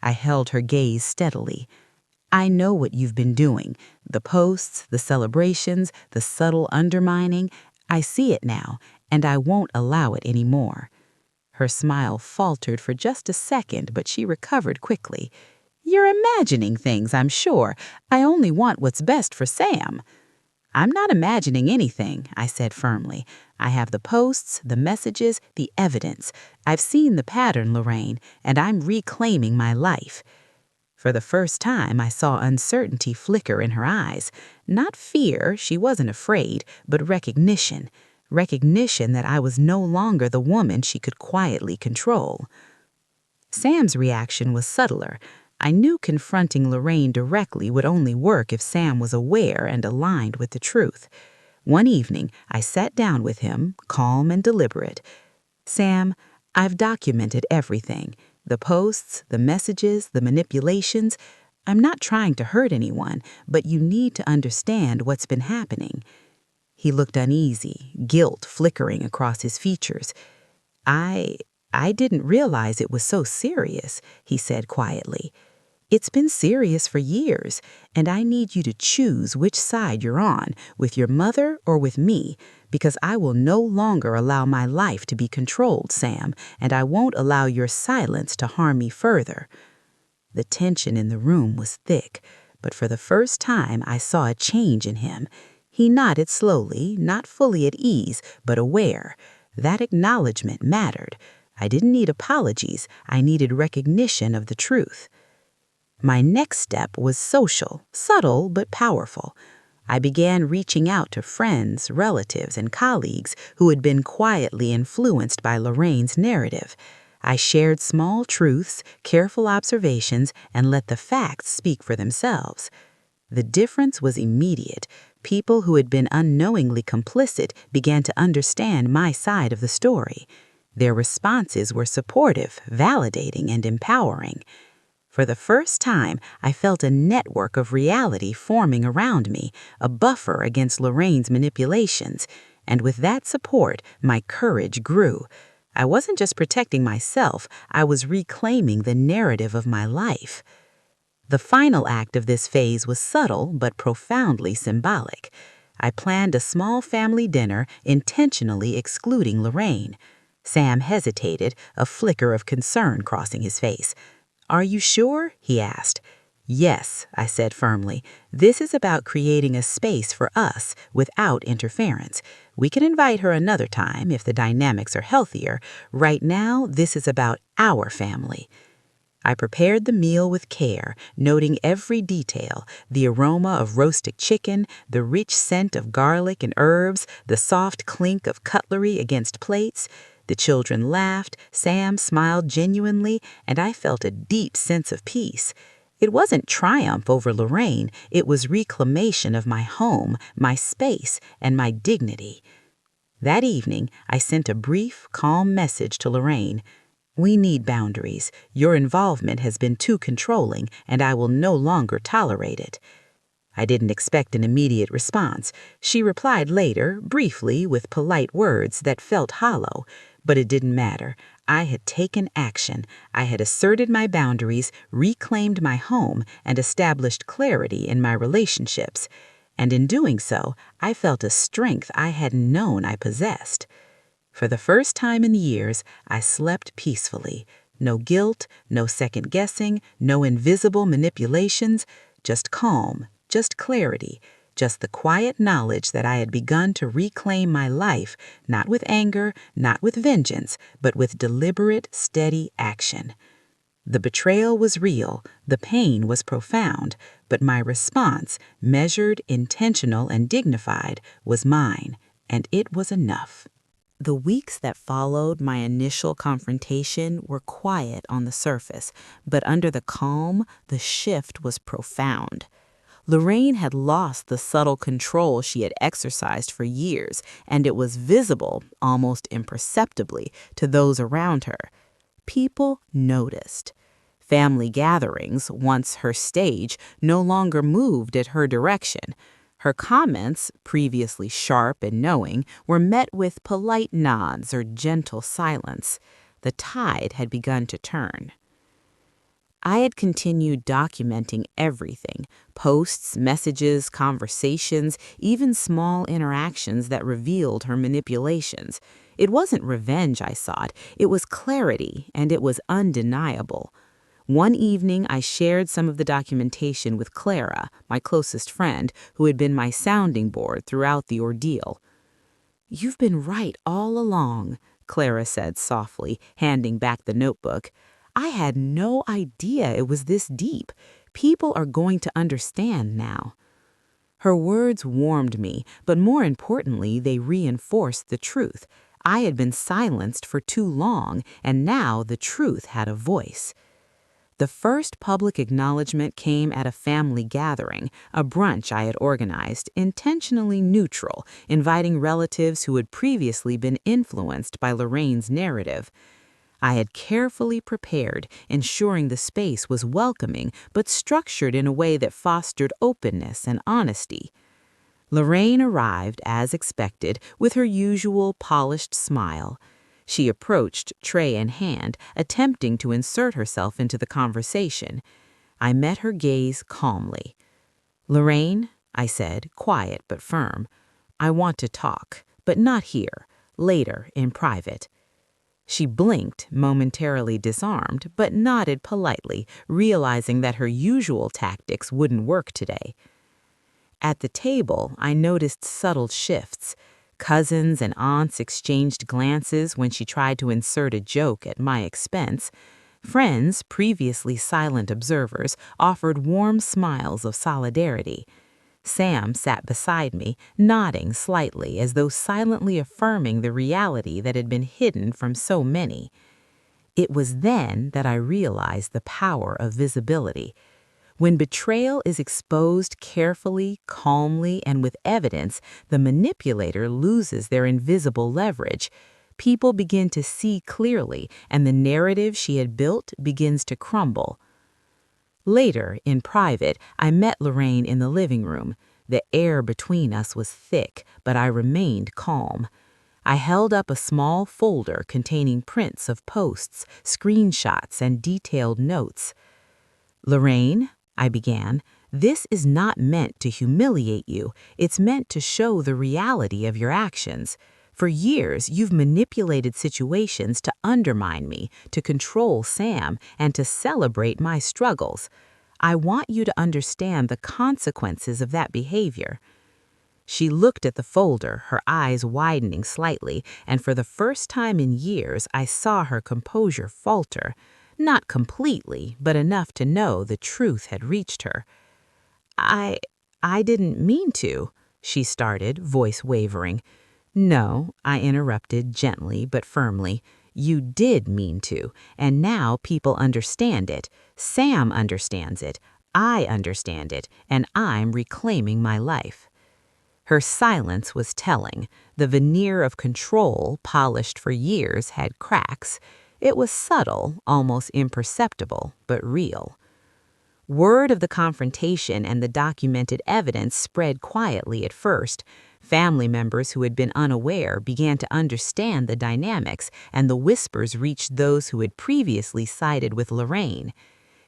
I held her gaze steadily. "I know what you've been doing. The posts, the celebrations, the subtle undermining. I see it now, and I won't allow it anymore." Her smile faltered for just a second, but she recovered quickly. "You're imagining things, I'm sure. I only want what's best for Sam." "I'm not imagining anything," I said firmly. "I have the posts, the messages, the evidence. I've seen the pattern, Lorraine, and I'm reclaiming my life." For the first time, I saw uncertainty flicker in her eyes. Not fear, she wasn't afraid, but recognition. Recognition that I was no longer the woman she could quietly control. Sam's reaction was subtler. I knew confronting Lorraine directly would only work if Sam was aware and aligned with the truth. One evening, I sat down with him, calm and deliberate. "Sam, I've documented everything. The posts, the messages, the manipulations. I'm not trying to hurt anyone, but you need to understand what's been happening." He looked uneasy, guilt flickering across his features. I didn't realize it was so serious," he said quietly. "It's been serious for years, and I need you to choose which side you're on, with your mother or with me, because I will no longer allow my life to be controlled, Sam, and I won't allow your silence to harm me further." The tension in the room was thick, but for the first time I saw a change in him. He nodded slowly, not fully at ease, but aware. That acknowledgement mattered. I didn't need apologies. I needed recognition of the truth. My next step was social, subtle but powerful. I began reaching out to friends, relatives, and colleagues who had been quietly influenced by Lorraine's narrative. I shared small truths, careful observations, and let the facts speak for themselves. The difference was immediate. People who had been unknowingly complicit began to understand my side of the story. Their responses were supportive, validating, and empowering. For the first time, I felt a network of reality forming around me, a buffer against Lorraine's manipulations. And with that support, my courage grew. I wasn't just protecting myself, I was reclaiming the narrative of my life. The final act of this phase was subtle but profoundly symbolic. I planned a small family dinner, intentionally excluding Lorraine. Sam hesitated, a flicker of concern crossing his face. "Are you sure?" he asked. "Yes," I said firmly. "This is about creating a space for us without interference. We can invite her another time if the dynamics are healthier. Right now, this is about our family." I prepared the meal with care, noting every detail, the aroma of roasted chicken, the rich scent of garlic and herbs, the soft clink of cutlery against plates. The children laughed, Sam smiled genuinely, and I felt a deep sense of peace. It wasn't triumph over Lorraine, it was reclamation of my home, my space, and my dignity. That evening, I sent a brief, calm message to Lorraine. "We need boundaries. Your involvement has been too controlling, and I will no longer tolerate it." I didn't expect an immediate response. She replied later, briefly, with polite words that felt hollow. But it didn't matter. I had taken action. I had asserted my boundaries, reclaimed my home, and established clarity in my relationships. And in doing so, I felt a strength I hadn't known I possessed. For the first time in years, I slept peacefully. No guilt, no second guessing, no invisible manipulations, just calm, just clarity, just the quiet knowledge that I had begun to reclaim my life, not with anger, not with vengeance, but with deliberate, steady action. The betrayal was real, the pain was profound, but my response, measured, intentional, and dignified, was mine, and it was enough. The weeks that followed my initial confrontation were quiet on the surface, but under the calm, the shift was profound. Lorraine had lost the subtle control she had exercised for years, and it was visible, almost imperceptibly, to those around her. People noticed. Family gatherings, once her stage, no longer moved at her direction. Her comments, previously sharp and knowing, were met with polite nods or gentle silence. The tide had begun to turn. I had continued documenting everything: posts, messages, conversations, even small interactions that revealed her manipulations. It wasn't revenge I sought, it was clarity, and it was undeniable. One evening, I shared some of the documentation with Clara, my closest friend, who had been my sounding board throughout the ordeal. "You've been right all along," Clara said softly, handing back the notebook. "I had no idea it was this deep. People are going to understand now." Her words warmed me, but more importantly, they reinforced the truth. I had been silenced for too long, and now the truth had a voice. The first public acknowledgement came at a family gathering, a brunch I had organized, intentionally neutral, inviting relatives who had previously been influenced by Lorraine's narrative. I had carefully prepared, ensuring the space was welcoming but structured in a way that fostered openness and honesty. Lorraine arrived, as expected, with her usual polished smile. She approached, tray in hand, attempting to insert herself into the conversation. I met her gaze calmly. "Lorraine," I said, quiet but firm, "I want to talk, but not here, later, in private." She blinked, momentarily disarmed, but nodded politely, realizing that her usual tactics wouldn't work today. At the table, I noticed subtle shifts. Cousins and aunts exchanged glances when she tried to insert a joke at my expense. Friends, previously silent observers, offered warm smiles of solidarity. Sam sat beside me, nodding slightly as though silently affirming the reality that had been hidden from so many. It was then that I realized the power of visibility. When betrayal is exposed carefully, calmly, and with evidence, the manipulator loses their invisible leverage. People begin to see clearly, and the narrative she had built begins to crumble. Later, in private, I met Lorraine in the living room. The air between us was thick, but I remained calm. I held up a small folder containing prints of posts, screenshots, and detailed notes. "Lorraine," I began, "this is not meant to humiliate you. It's meant to show the reality of your actions. For years, you've manipulated situations to undermine me, to control Sam, and to celebrate my struggles. I want you to understand the consequences of that behavior." She looked at the folder, her eyes widening slightly, and for the first time in years, I saw her composure falter. Not completely, but enough to know the truth had reached her. I didn't mean to," she started, voice wavering. "No," I interrupted gently but firmly. "You did mean to, and now people understand it. Sam understands it. I understand it, and I'm reclaiming my life." Her silence was telling. The veneer of control, polished for years, had cracks. It was subtle, almost imperceptible, but real. Word of the confrontation and the documented evidence spread quietly at first. Family members who had been unaware began to understand the dynamics, and the whispers reached those who had previously sided with Lorraine.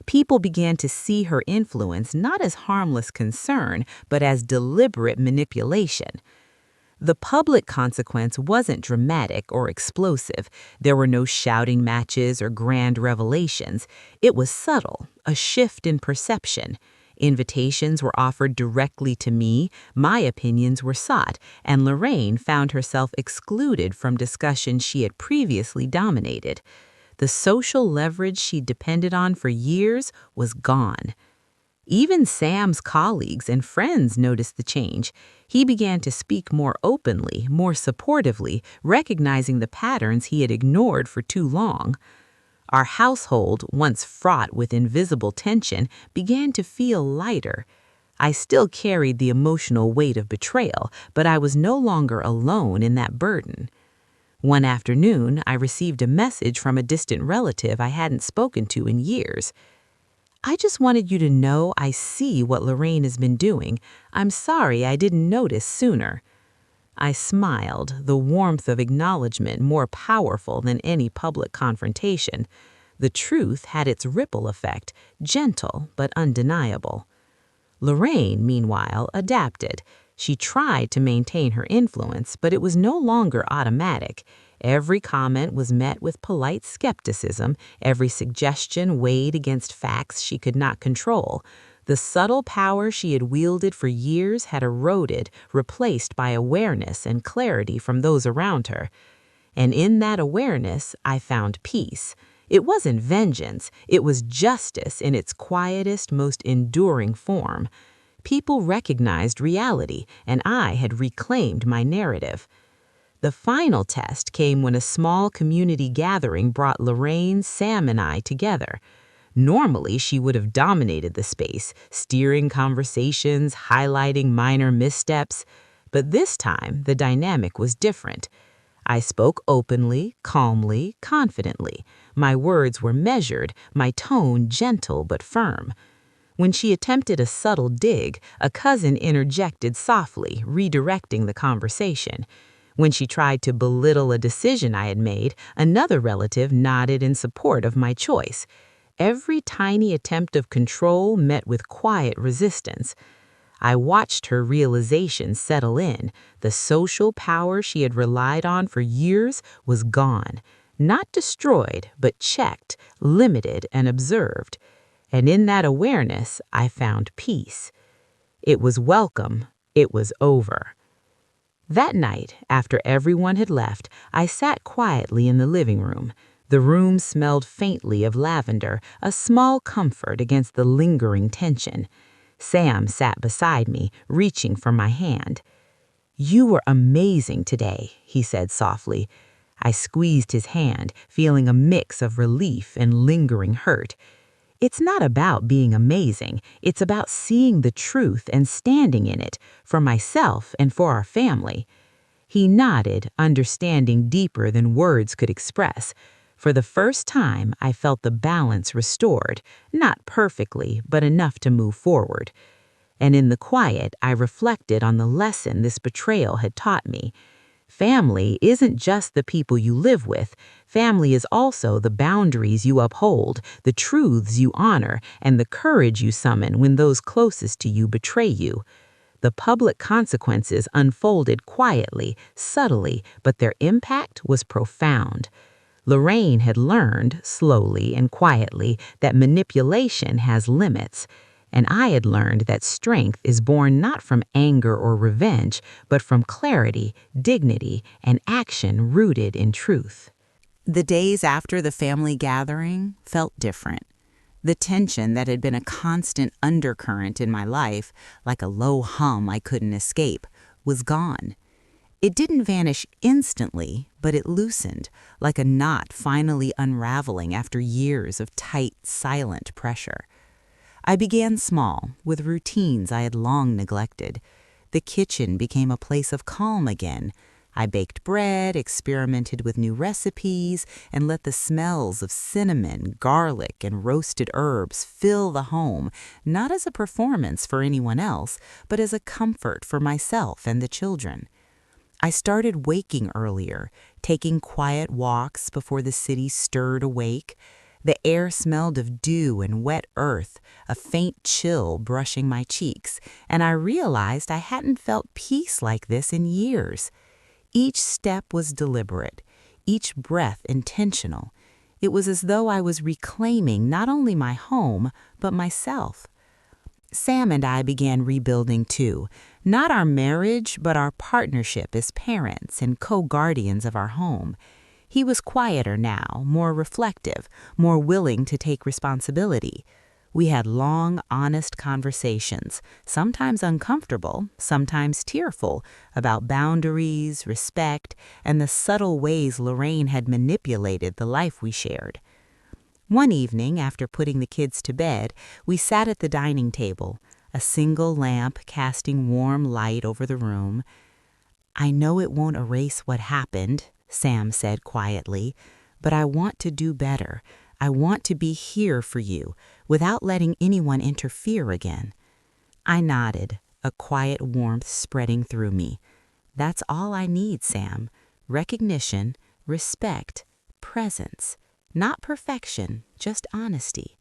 People began to see her influence not as harmless concern, but as deliberate manipulation. The public consequence wasn't dramatic or explosive. There were no shouting matches or grand revelations. It was subtle, a shift in perception. Invitations were offered directly to me, my opinions were sought, and Lorraine found herself excluded from discussions she had previously dominated. The social leverage she depended on for years was gone. Even Sam's colleagues and friends noticed the change. He began to speak more openly, more supportively, recognizing the patterns he had ignored for too long. Our household, once fraught with invisible tension, began to feel lighter. I still carried the emotional weight of betrayal, but I was no longer alone in that burden. One afternoon, I received a message from a distant relative I hadn't spoken to in years. "I just wanted you to know I see what Lorraine has been doing. I'm sorry I didn't notice sooner." I smiled, the warmth of acknowledgement more powerful than any public confrontation. The truth had its ripple effect, gentle but undeniable. Lorraine, meanwhile, adapted. She tried to maintain her influence, but it was no longer automatic. Every comment was met with polite skepticism, every suggestion weighed against facts she could not control. The subtle power she had wielded for years had eroded, replaced by awareness and clarity from those around her. And in that awareness, I found peace. It wasn't vengeance, it was justice in its quietest, most enduring form. People recognized reality, and I had reclaimed my narrative. The final test came when a small community gathering brought Lorraine, Sam, and I together. Normally, she would have dominated the space, steering conversations, highlighting minor missteps. But this time, the dynamic was different. I spoke openly, calmly, confidently. My words were measured, my tone gentle but firm. When she attempted a subtle dig, a cousin interjected softly, redirecting the conversation. When she tried to belittle a decision I had made, another relative nodded in support of my choice. Every tiny attempt of control met with quiet resistance. I watched her realization settle in. The social power she had relied on for years was gone. Not destroyed, but checked, limited, and observed. And in that awareness, I found peace. It was welcome. It was over. That night, after everyone had left, I sat quietly in the living room. The room smelled faintly of lavender, a small comfort against the lingering tension. Sam sat beside me, reaching for my hand. "You were amazing today," he said softly. I squeezed his hand, feeling a mix of relief and lingering hurt. It's not about being amazing, it's about seeing the truth and standing in it, for myself and for our family. He nodded, understanding deeper than words could express. For the first time, I felt the balance restored, not perfectly, but enough to move forward. And in the quiet, I reflected on the lesson this betrayal had taught me. Family isn't just the people you live with. Family is also the boundaries you uphold, the truths you honor, and the courage you summon when those closest to you betray you. The public consequences unfolded quietly, subtly, but their impact was profound. Lorraine had learned, slowly and quietly, that manipulation has limits. And I had learned that strength is born not from anger or revenge, but from clarity, dignity, and action rooted in truth. The days after the family gathering felt different. The tension that had been a constant undercurrent in my life, like a low hum I couldn't escape, was gone. It didn't vanish instantly, but it loosened, like a knot finally unraveling after years of tight, silent pressure. I began small, with routines I had long neglected. The kitchen became a place of calm again. I baked bread, experimented with new recipes, and let the smells of cinnamon, garlic, and roasted herbs fill the home, not as a performance for anyone else, but as a comfort for myself and the children. I started waking earlier, taking quiet walks before the city stirred awake. The air smelled of dew and wet earth, a faint chill brushing my cheeks, and I realized I hadn't felt peace like this in years. Each step was deliberate, each breath intentional. It was as though I was reclaiming not only my home, but myself. Sam and I began rebuilding too, not our marriage, but our partnership as parents and co-guardians of our home. He was quieter now, more reflective, more willing to take responsibility. We had long, honest conversations, sometimes uncomfortable, sometimes tearful, about boundaries, respect, and the subtle ways Lorraine had manipulated the life we shared. One evening, after putting the kids to bed, we sat at the dining table, a single lamp casting warm light over the room. "I know it won't erase what happened," Sam said quietly, "but I want to do better. I want to be here for you, without letting anyone interfere again." I nodded, a quiet warmth spreading through me. "That's all I need, Sam. Recognition, respect, presence. Not perfection, just honesty."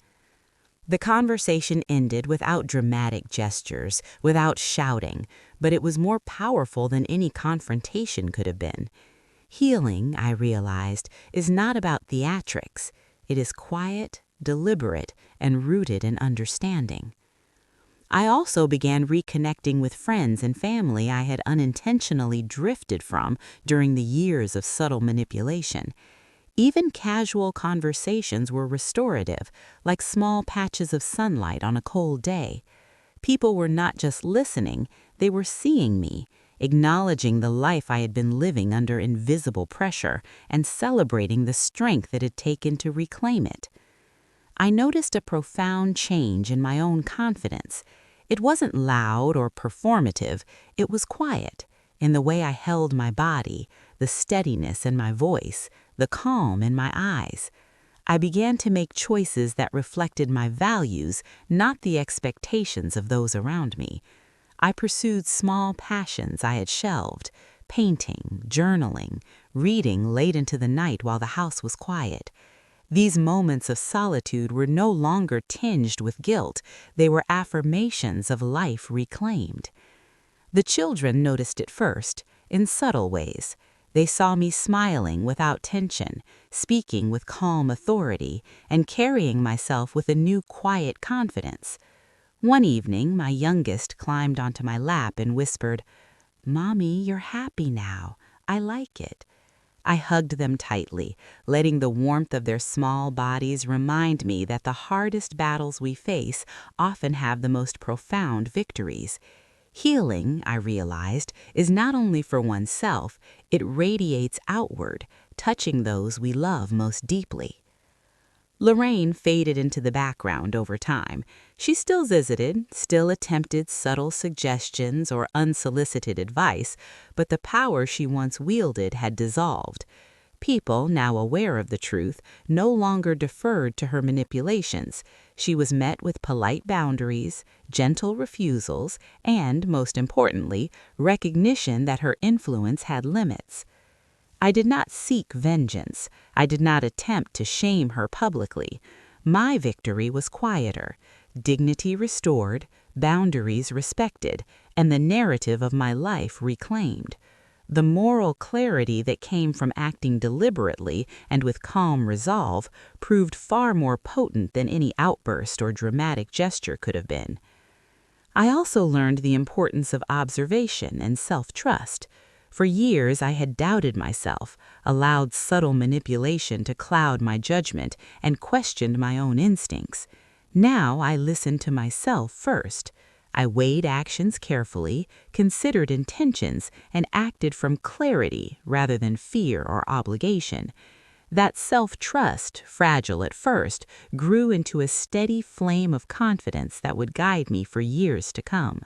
The conversation ended without dramatic gestures, without shouting, but it was more powerful than any confrontation could have been. Healing, I realized, is not about theatrics. It is quiet, deliberate, and rooted in understanding. I also began reconnecting with friends and family I had unintentionally drifted from during the years of subtle manipulation. Even casual conversations were restorative, like small patches of sunlight on a cold day. People were not just listening, they were seeing me, acknowledging the life I had been living under invisible pressure and celebrating the strength it had taken to reclaim it. I noticed a profound change in my own confidence. It wasn't loud or performative, it was quiet, in the way I held my body, the steadiness in my voice, the calm in my eyes. I began to make choices that reflected my values, not the expectations of those around me. I pursued small passions I had shelved, painting, journaling, reading late into the night while the house was quiet. These moments of solitude were no longer tinged with guilt, they were affirmations of life reclaimed. The children noticed it first, in subtle ways. They saw me smiling without tension, speaking with calm authority, and carrying myself with a new quiet confidence. One evening, my youngest climbed onto my lap and whispered, "Mommy, you're happy now. I like it." I hugged them tightly, letting the warmth of their small bodies remind me that the hardest battles we face often have the most profound victories. Healing, I realized, is not only for oneself, it radiates outward, touching those we love most deeply. Lorraine faded into the background over time. She still visited, still attempted subtle suggestions or unsolicited advice, but the power she once wielded had dissolved. People, now aware of the truth, no longer deferred to her manipulations. She was met with polite boundaries, gentle refusals, and, most importantly, recognition that her influence had limits. I did not seek vengeance. I did not attempt to shame her publicly. My victory was quieter, dignity restored, boundaries respected, and the narrative of my life reclaimed. The moral clarity that came from acting deliberately and with calm resolve proved far more potent than any outburst or dramatic gesture could have been. I also learned the importance of observation and self-trust. For years, I had doubted myself, allowed subtle manipulation to cloud my judgment, and questioned my own instincts. Now I listened to myself first. I weighed actions carefully, considered intentions, and acted from clarity rather than fear or obligation. That self-trust, fragile at first, grew into a steady flame of confidence that would guide me for years to come.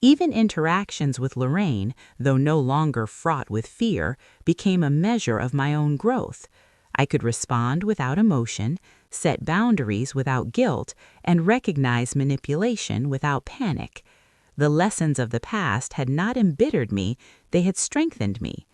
Even interactions with Lorraine, though no longer fraught with fear, became a measure of my own growth. I could respond without emotion, set boundaries without guilt, and recognize manipulation without panic. The lessons of the past had not embittered me, they had strengthened me.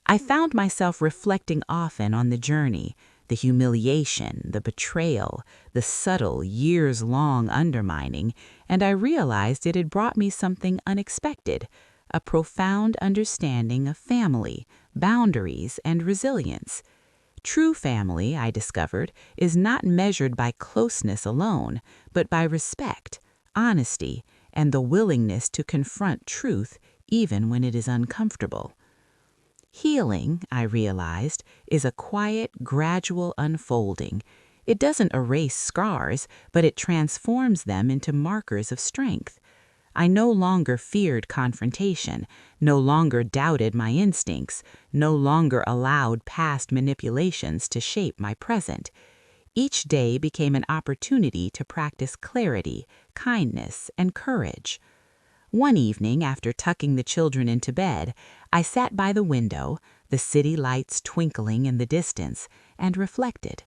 I found myself reflecting often on the journey, the humiliation, the betrayal, the subtle, years-long undermining, and I realized it had brought me something unexpected, a profound understanding of family, boundaries, and resilience. True family, I discovered, is not measured by closeness alone, but by respect, honesty, and the willingness to confront truth even when it is uncomfortable. Healing, I realized, is a quiet, gradual unfolding. It doesn't erase scars, but it transforms them into markers of strength. I no longer feared confrontation, no longer doubted my instincts, no longer allowed past manipulations to shape my present. Each day became an opportunity to practice clarity, kindness, and courage. One evening, after tucking the children into bed, I sat by the window, the city lights twinkling in the distance, and reflected.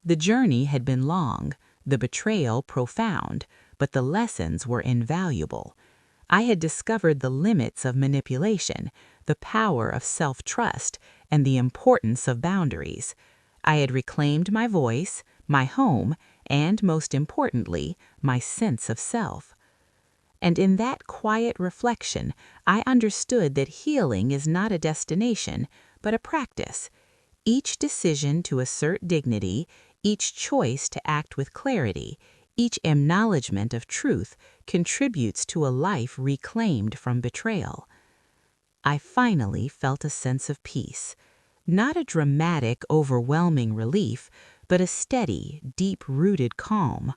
The journey had been long, the betrayal profound, but the lessons were invaluable. I had discovered the limits of manipulation, the power of self-trust, and the importance of boundaries. I had reclaimed my voice, my home, and, most importantly, my sense of self. And in that quiet reflection, I understood that healing is not a destination, but a practice. Each decision to assert dignity, each choice to act with clarity, each acknowledgement of truth contributes to a life reclaimed from betrayal. I finally felt a sense of peace. Not a dramatic, overwhelming relief, but a steady, deep-rooted calm.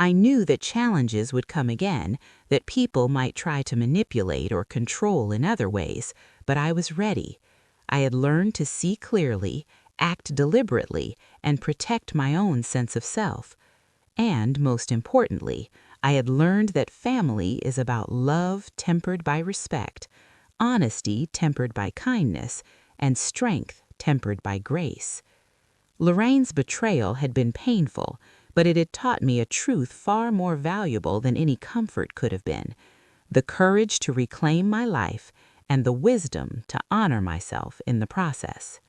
I knew that challenges would come again, that people might try to manipulate or control in other ways, but I was ready. I had learned to see clearly, act deliberately, and protect my own sense of self. And, most importantly, I had learned that family is about love tempered by respect, honesty tempered by kindness, and strength tempered by grace. Lorraine's betrayal had been painful, but it had taught me a truth far more valuable than any comfort could have been: the courage to reclaim my life and the wisdom to honor myself in the process.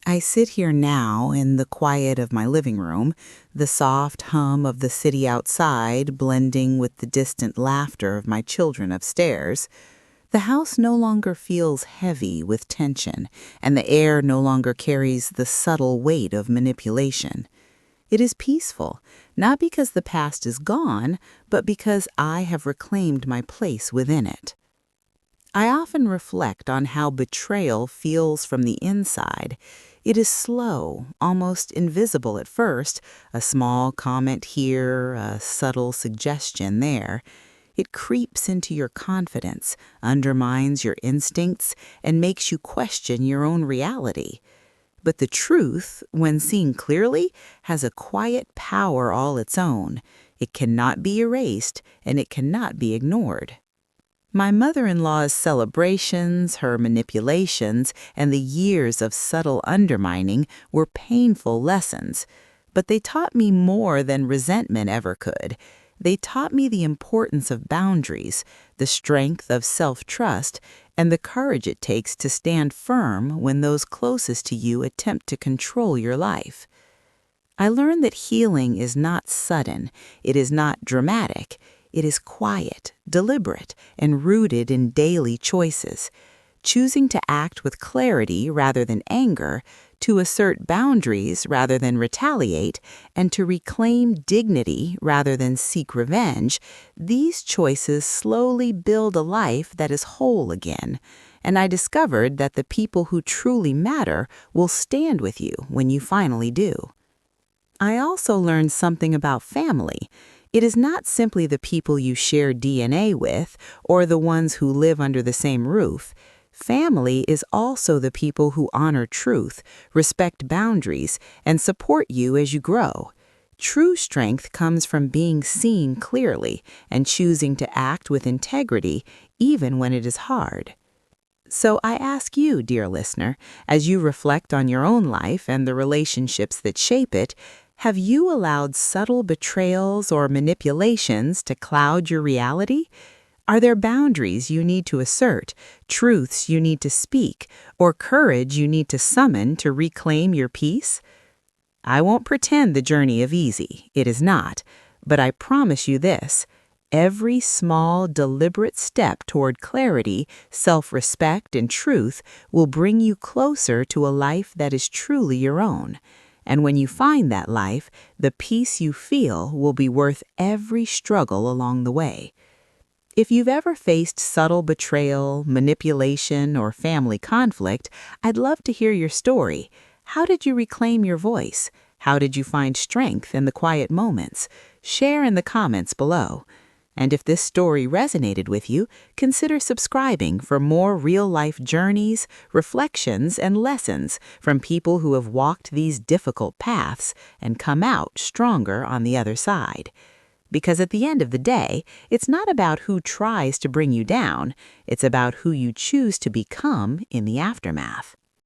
I sit here now in the quiet of my living room, the soft hum of the city outside blending with the distant laughter of my children upstairs. The house no longer feels heavy with tension, and the air no longer carries the subtle weight of manipulation. It is peaceful, not because the past is gone, but because I have reclaimed my place within it. I often reflect on how betrayal feels from the inside. It is slow, almost invisible at first, a small comment here, a subtle suggestion there. It creeps into your confidence, undermines your instincts, and makes you question your own reality. But the truth, when seen clearly, has a quiet power all its own. It cannot be erased, and it cannot be ignored. My mother-in-law's celebrations, her manipulations, and the years of subtle undermining were painful lessons, but they taught me more than resentment ever could. They taught me the importance of boundaries, the strength of self-trust, and the courage it takes to stand firm when those closest to you attempt to control your life. I learned that healing is not sudden, it is not dramatic. It is quiet, deliberate, and rooted in daily choices. Choosing to act with clarity rather than anger, to assert boundaries rather than retaliate, and to reclaim dignity rather than seek revenge, these choices slowly build a life that is whole again. And I discovered that the people who truly matter will stand with you when you finally do. I also learned something about family. It is not simply the people you share DNA with or the ones who live under the same roof. Family is also the people who honor truth, respect boundaries, and support you as you grow. True strength comes from being seen clearly and choosing to act with integrity even when it is hard. So I ask you, dear listener, as you reflect on your own life and the relationships that shape it, have you allowed subtle betrayals or manipulations to cloud your reality? Are there boundaries you need to assert, truths you need to speak, or courage you need to summon to reclaim your peace? I won't pretend the journey is easy. It is not. But I promise you this. Every small, deliberate step toward clarity, self-respect, and truth will bring you closer to a life that is truly your own. And when you find that life, the peace you feel will be worth every struggle along the way. If you've ever faced subtle betrayal, manipulation, or family conflict, I'd love to hear your story. How did you reclaim your voice? How did you find strength in the quiet moments? Share in the comments below. And if this story resonated with you, consider subscribing for more real-life journeys, reflections, and lessons from people who have walked these difficult paths and come out stronger on the other side. Because at the end of the day, it's not about who tries to bring you down, it's about who you choose to become in the aftermath.